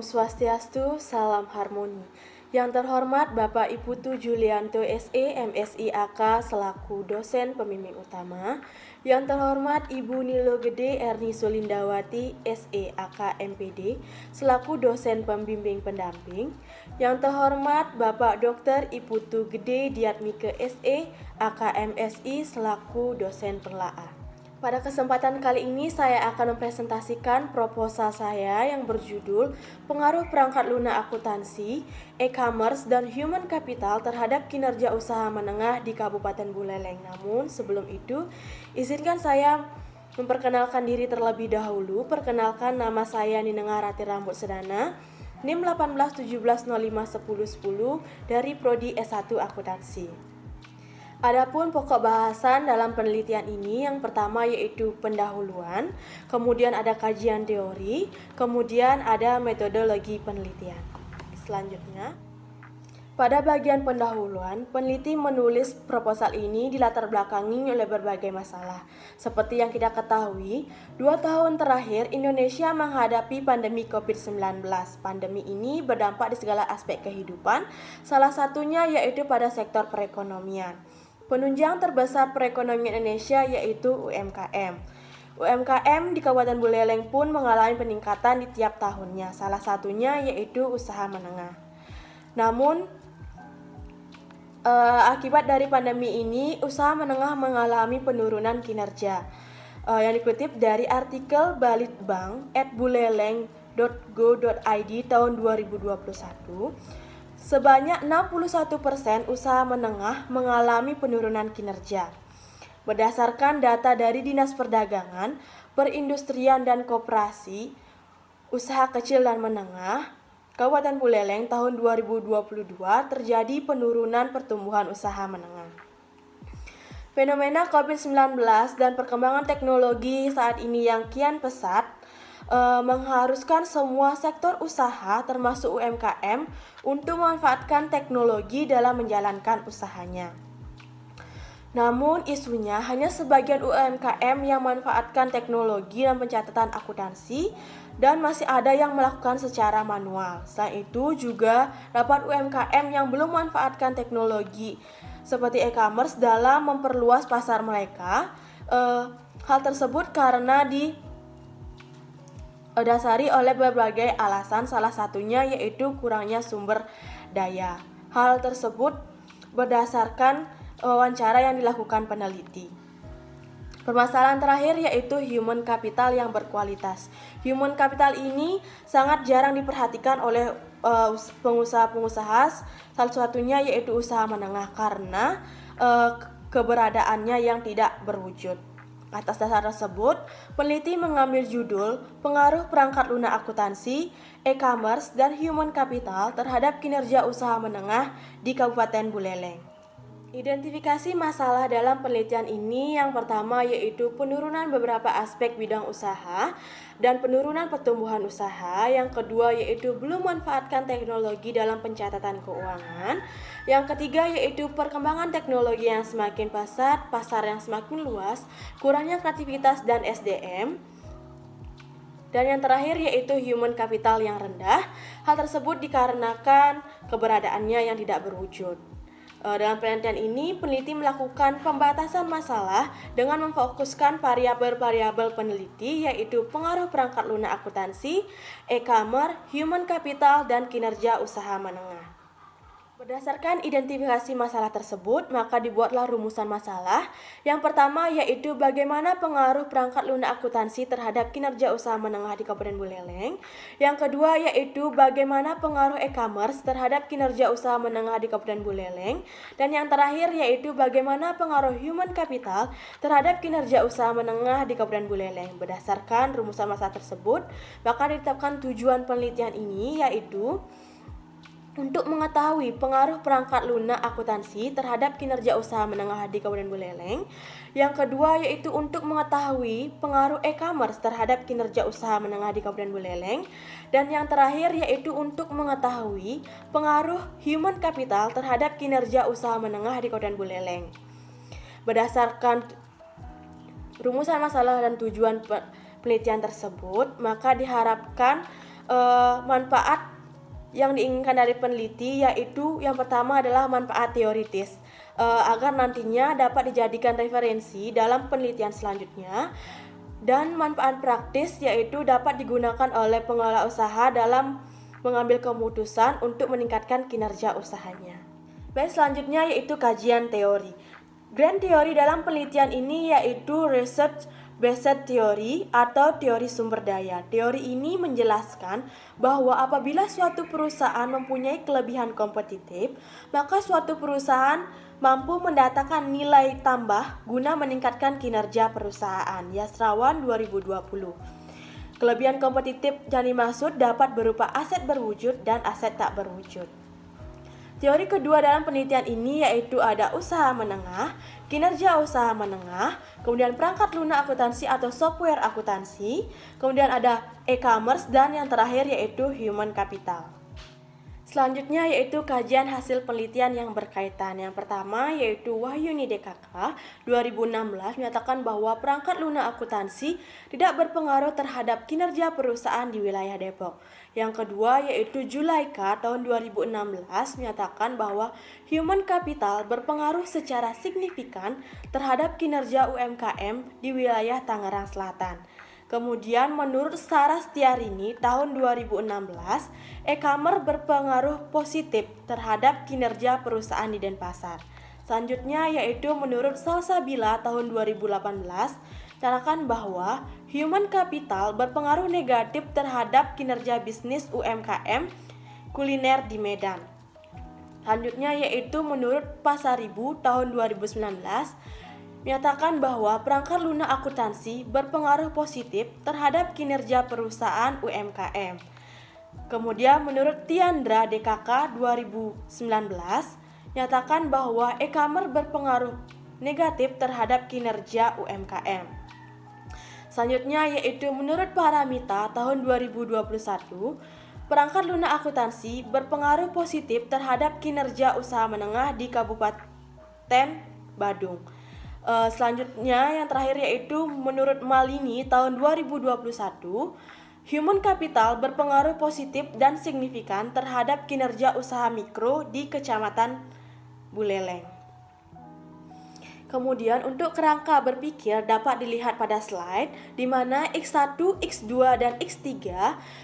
Swastiastu, salam harmoni. Yang terhormat Bapak Ibu Tu Julianto SE, MSI AK selaku dosen pembimbing utama. Yang terhormat Ibu Nilo Gede Erni Sulindawati SE AK MPD selaku dosen pembimbing pendamping. Yang terhormat Bapak Dr. Ibu Tu Gede Diatmike SE AK MSI selaku dosen perlaah. Pada kesempatan kali ini saya akan mempresentasikan proposal saya yang berjudul Pengaruh Perangkat Lunak Akuntansi, E-commerce, dan Human Capital terhadap kinerja usaha menengah di Kabupaten Buleleng. Namun sebelum itu, izinkan saya memperkenalkan diri terlebih dahulu. Perkenalkan, nama saya Ninengah Rati Rambut Sedana, NIM 1817051010 dari Prodi S1 Akuntansi. Adapun pokok bahasan dalam penelitian ini yang pertama yaitu pendahuluan, kemudian ada kajian teori, kemudian ada metodologi penelitian. Selanjutnya, pada bagian pendahuluan, peneliti menulis proposal ini dilatar belakangi oleh berbagai masalah. Seperti yang kita ketahui, 2 tahun terakhir Indonesia menghadapi pandemi COVID-19. Pandemi ini berdampak di segala aspek kehidupan, salah satunya yaitu pada sektor perekonomian. Penunjang terbesar perekonomian Indonesia yaitu UMKM. UMKM di Kabupaten Buleleng pun mengalami peningkatan di tiap tahunnya, salah satunya yaitu usaha menengah. Namun, akibat dari pandemi ini, usaha menengah mengalami penurunan kinerja. Yang dikutip dari artikel balitbank@buleleng.go.id tahun 2021, sebanyak 61% usaha menengah mengalami penurunan kinerja. Berdasarkan data dari Dinas Perdagangan, Perindustrian dan Koperasi, Usaha Kecil dan Menengah, Kabupaten Buleleng tahun 2022 terjadi penurunan pertumbuhan usaha menengah. Fenomena COVID-19 dan perkembangan teknologi saat ini yang kian pesat mengharuskan semua sektor usaha termasuk UMKM untuk memanfaatkan teknologi dalam menjalankan usahanya. Namun isunya hanya sebagian UMKM yang memanfaatkan teknologi dan pencatatan akuntansi dan masih ada yang melakukan secara manual. Selain itu juga dapat UMKM yang belum memanfaatkan teknologi seperti e-commerce dalam memperluas pasar mereka. Hal tersebut karena didasari oleh berbagai alasan, salah satunya yaitu kurangnya sumber daya. Hal tersebut berdasarkan wawancara yang dilakukan peneliti. Permasalahan terakhir yaitu human capital yang berkualitas. Human capital ini sangat jarang diperhatikan oleh pengusaha-pengusaha, salah satunya yaitu usaha menengah karena keberadaannya yang tidak berwujud. Atas dasar tersebut, peneliti mengambil judul Pengaruh Perangkat Lunak Akuntansi, E-commerce, dan Human Capital terhadap kinerja usaha menengah di Kabupaten Buleleng. Identifikasi masalah dalam penelitian ini yang pertama yaitu penurunan beberapa aspek bidang usaha dan penurunan pertumbuhan usaha. Yang kedua yaitu belum memanfaatkan teknologi dalam pencatatan keuangan. Yang ketiga yaitu perkembangan teknologi yang semakin pesat, pasar yang semakin luas, kurangnya kreativitas dan SDM. Dan yang terakhir yaitu human capital yang rendah. Hal tersebut dikarenakan keberadaannya yang tidak berwujud. Dalam penelitian ini, peneliti melakukan pembatasan masalah dengan memfokuskan variabel-variabel peneliti yaitu pengaruh perangkat lunak akuntansi, e-commerce, human capital, dan kinerja usaha menengah. Berdasarkan identifikasi masalah tersebut, maka dibuatlah rumusan masalah. Yang pertama yaitu bagaimana pengaruh perangkat lunak akuntansi terhadap kinerja usaha menengah di Kabupaten Buleleng. Yang kedua yaitu bagaimana pengaruh e-commerce terhadap kinerja usaha menengah di Kabupaten Buleleng. Dan yang terakhir yaitu bagaimana pengaruh human capital terhadap kinerja usaha menengah di Kabupaten Buleleng. Berdasarkan rumusan masalah tersebut, maka ditetapkan tujuan penelitian ini yaitu untuk mengetahui pengaruh perangkat lunak akuntansi terhadap kinerja usaha menengah di Kabupaten Buleleng. Yang kedua yaitu untuk mengetahui pengaruh e-commerce terhadap kinerja usaha menengah di Kabupaten Buleleng. Dan yang terakhir yaitu untuk mengetahui pengaruh human capital terhadap kinerja usaha menengah di Kabupaten Buleleng. Berdasarkan rumusan masalah dan tujuan penelitian tersebut, maka diharapkan manfaat yang diinginkan dari peneliti, yaitu yang pertama adalah manfaat teoritis, agar nantinya dapat dijadikan referensi dalam penelitian selanjutnya, dan manfaat praktis yaitu dapat digunakan oleh pengelola usaha dalam mengambil keputusan untuk meningkatkan kinerja usahanya. Baik, selanjutnya yaitu kajian teori. Grand teori dalam penelitian ini yaitu research based theory atau teori sumber daya. Teori ini menjelaskan bahwa apabila suatu perusahaan mempunyai kelebihan kompetitif, maka suatu perusahaan mampu mendatangkan nilai tambah guna meningkatkan kinerja perusahaan. Yasrawan 2020. Kelebihan kompetitif yang dimaksud dapat berupa aset berwujud dan aset tak berwujud. Teori kedua dalam penelitian ini yaitu ada usaha menengah, kinerja usaha menengah, kemudian perangkat lunak akuntansi atau software akuntansi, kemudian ada e-commerce, dan yang terakhir yaitu human capital. Selanjutnya yaitu kajian hasil penelitian yang berkaitan. Yang pertama yaitu Wahyuni DKK 2016 menyatakan bahwa perangkat lunak akuntansi tidak berpengaruh terhadap kinerja perusahaan di wilayah Depok. Yang kedua yaitu Julaika tahun 2016 menyatakan bahwa human capital berpengaruh secara signifikan terhadap kinerja UMKM di wilayah Tangerang Selatan. Kemudian menurut Sarah Stiarini tahun 2016, e-commerce berpengaruh positif terhadap kinerja perusahaan di Denpasar. Selanjutnya yaitu menurut Salsabila tahun 2018, menyatakan bahwa human capital berpengaruh negatif terhadap kinerja bisnis UMKM kuliner di Medan. Selanjutnya yaitu menurut Pasaribu tahun 2019, menyatakan bahwa perangkat lunak akuntansi berpengaruh positif terhadap kinerja perusahaan UMKM. Kemudian menurut Tiandra DKK 2019, menyatakan bahwa e-commerce berpengaruh negatif terhadap kinerja UMKM. Selanjutnya yaitu menurut Paramita tahun 2021, perangkat lunak akuntansi berpengaruh positif terhadap kinerja usaha menengah di Kabupaten Badung. Selanjutnya yang terakhir yaitu menurut Malini tahun 2021, human capital berpengaruh positif dan signifikan terhadap kinerja usaha mikro di Kecamatan Buleleng. Kemudian untuk kerangka berpikir dapat dilihat pada slide di mana X1, X2, dan X3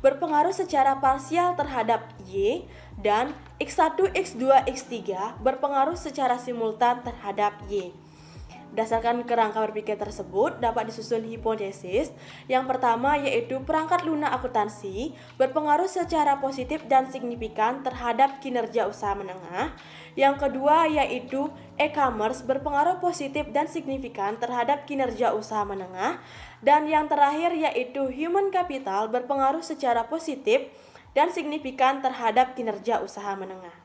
berpengaruh secara parsial terhadap Y dan X1, X2, X3 berpengaruh secara simultan terhadap Y. Berdasarkan kerangka berpikir tersebut, dapat disusun hipotesis. Yang pertama yaitu perangkat lunak akuntansi berpengaruh secara positif dan signifikan terhadap kinerja usaha menengah. Yang kedua yaitu e-commerce berpengaruh positif dan signifikan terhadap kinerja usaha menengah. Dan yang terakhir yaitu human capital berpengaruh secara positif dan signifikan terhadap kinerja usaha menengah.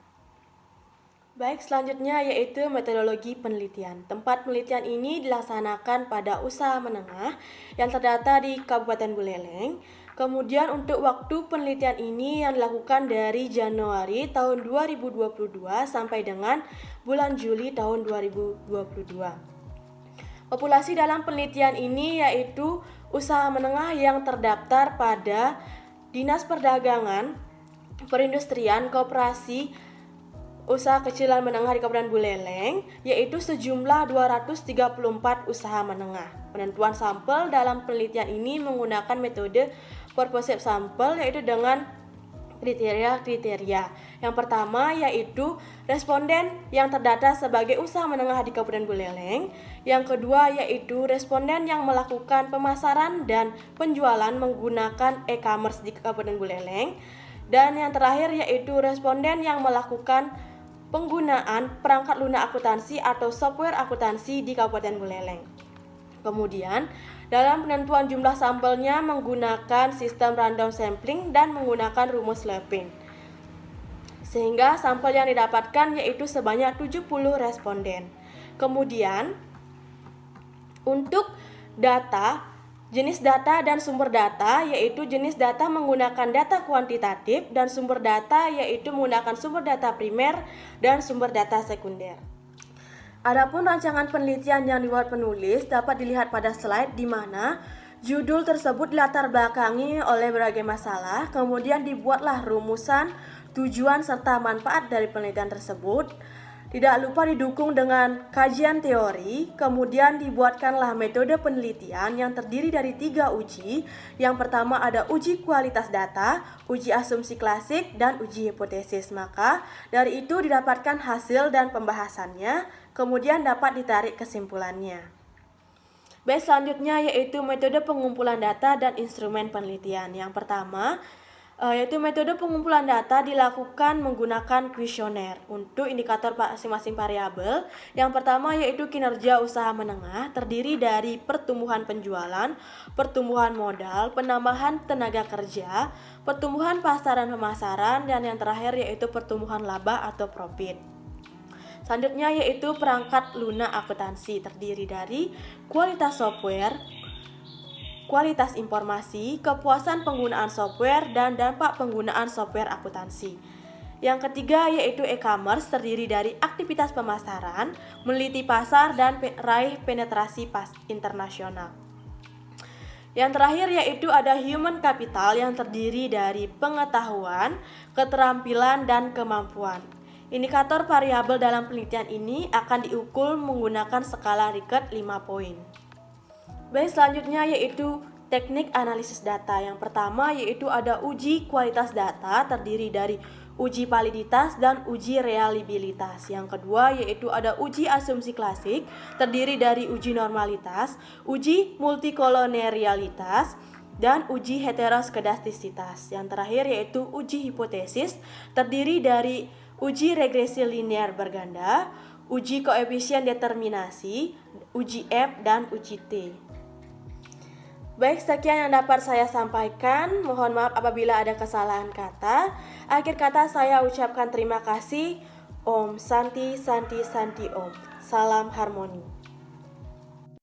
Baik, selanjutnya yaitu metodologi penelitian. Tempat penelitian ini dilaksanakan pada usaha menengah yang terdata di Kabupaten Buleleng. Kemudian untuk waktu penelitian ini yang dilakukan dari Januari tahun 2022 sampai dengan bulan Juli tahun 2022. Populasi dalam penelitian ini yaitu usaha menengah yang terdaftar pada Dinas Perdagangan, Perindustrian, Koperasi, Usaha Kecil dan Menengah di Kabupaten Buleleng, yaitu sejumlah 234 usaha menengah. Penentuan sampel dalam penelitian ini menggunakan metode purposive sampel, yaitu dengan kriteria-kriteria. Yang pertama yaitu responden yang terdata sebagai usaha menengah di Kabupaten Buleleng. Yang kedua yaitu responden yang melakukan pemasaran dan penjualan menggunakan e-commerce di Kabupaten Buleleng. Dan yang terakhir yaitu responden yang melakukan penggunaan perangkat lunak akuntansi atau software akuntansi di Kabupaten Buleleng. Kemudian, dalam penentuan jumlah sampelnya menggunakan sistem random sampling dan menggunakan rumus Levin. Sehingga sampel yang didapatkan yaitu sebanyak 70 responden. Kemudian, untuk data, jenis data dan sumber data yaitu jenis data menggunakan data kuantitatif dan sumber data yaitu menggunakan sumber data primer dan sumber data sekunder. Adapun rancangan penelitian yang dibuat penulis dapat dilihat pada slide di mana Judul tersebut dilatar belakangi oleh berbagai masalah, kemudian dibuatlah rumusan, tujuan, serta manfaat dari penelitian tersebut. Tidak lupa didukung dengan kajian teori, kemudian dibuatkanlah metode penelitian yang terdiri dari 3 uji. Yang pertama ada uji kualitas data, uji asumsi klasik, dan uji hipotesis. Maka dari itu didapatkan hasil dan pembahasannya, kemudian dapat ditarik kesimpulannya. Baik, selanjutnya yaitu metode pengumpulan data dan instrumen penelitian. Yang pertama yaitu metode pengumpulan data dilakukan menggunakan kuesioner untuk indikator masing-masing variabel. Yang pertama yaitu kinerja usaha menengah, terdiri dari pertumbuhan penjualan, pertumbuhan modal, penambahan tenaga kerja, pertumbuhan pasar dan pemasaran, dan yang terakhir yaitu pertumbuhan laba atau profit. Selanjutnya yaitu perangkat lunak akuntansi, terdiri dari kualitas software, kualitas informasi, kepuasan penggunaan software, dan dampak penggunaan software akuntansi. Yang ketiga yaitu e-commerce, terdiri dari aktivitas pemasaran, meneliti pasar, dan raih penetrasi internasional. Yang terakhir yaitu ada human capital yang terdiri dari pengetahuan, keterampilan, dan kemampuan. Indikator variabel dalam penelitian ini akan diukur menggunakan skala Likert 5 poin. Baik, selanjutnya yaitu teknik analisis data. Yang pertama yaitu ada uji kualitas data, terdiri dari uji validitas dan uji reliabilitas. Yang kedua yaitu ada uji asumsi klasik, terdiri dari uji normalitas, uji multikolonialitas, dan uji heteroskedastisitas. Yang terakhir yaitu uji hipotesis, terdiri dari uji regresi linear berganda, uji koefisien determinasi, uji F, dan uji T. Baik, sekian yang dapat saya sampaikan. Mohon maaf apabila ada kesalahan kata. Akhir kata saya ucapkan terima kasih. Om Santi Santi Santi Om. Salam harmoni.